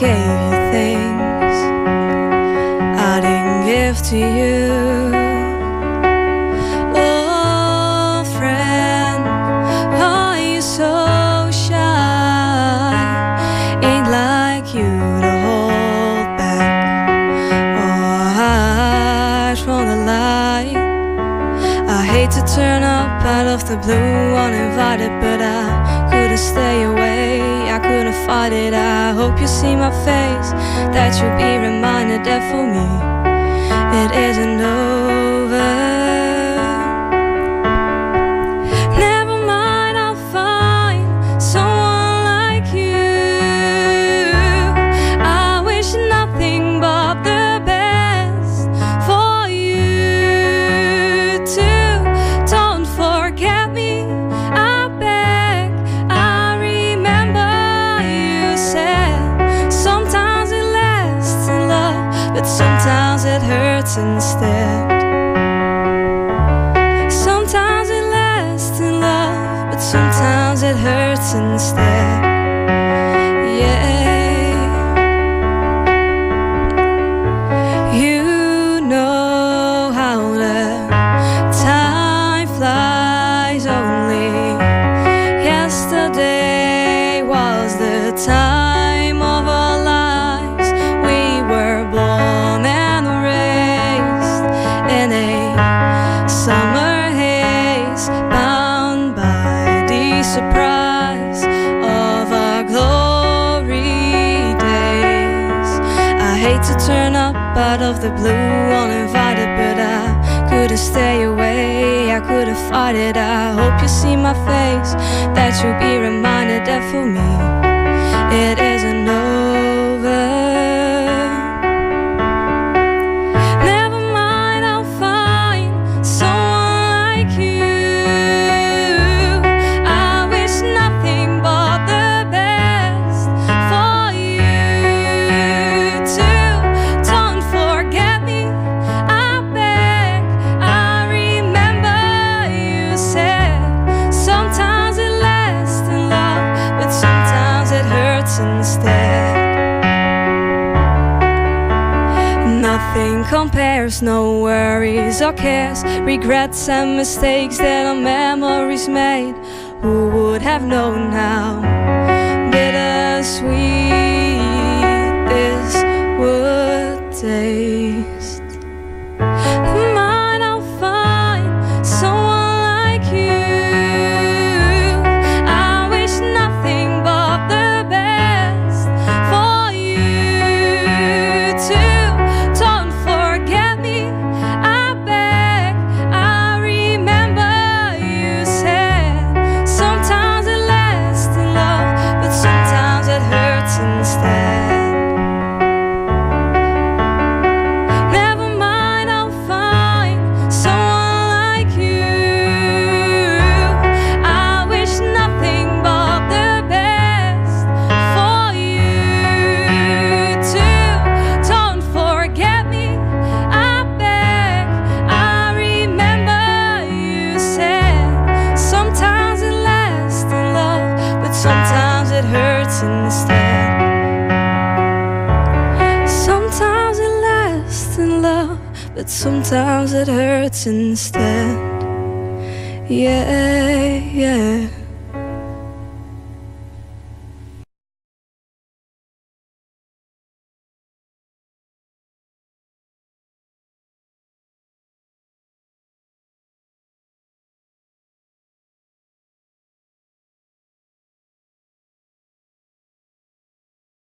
gave you things I didn't give to you. Oh, friend, why you so shy? Ain't like you to hold back or hide from the light. I hate to turn up out of the blue uninvited, but I couldn't stay away, I couldn't fight it. I hope you see my face, that you'll be reminded that for me it isn't over. Never mind, I'll find someone like you. I wish nothing but the best for you too. Don't forget me, I beg. I remember you said sometimes it lasts in love, but sometimes it hurts instead. Sometimes it lasts in love, but sometimes it hurts instead. Yeah. You know how the time flies. Only yesterday was the time of our lives. We were born and raised in a summer haze, bound by the surprise of our glory days. I hate to turn up out of the blue uninvited, but I couldn't stay away, I couldn't fight it. I hope you see my face, that you'll be reminded that for me it isn't over. Never mind, I'll find someone like you. I wish nothing but the best for you too. Don't forget me, I beg. I remember you said sometimes it lasts in love, but sometimes it hurts instead. Nothing compares, no worries or cares, regrets and mistakes that our memories made. Who would have known how bittersweet this would taste? Mine, I'll find someone like you. I wish nothing but the best for you too. Don't forget me, I beg. I remember you said sometimes it lasts in love, but sometimes it hurts instead. Never mind, I'll find someone like you. I wish nothing but the best for you too. Don't forget me, I beg. I remember you said sometimes it lasts in love, but sometimes it hurts instead. Sometimes it lasts in love, but sometimes it hurts instead. Yeah, yeah.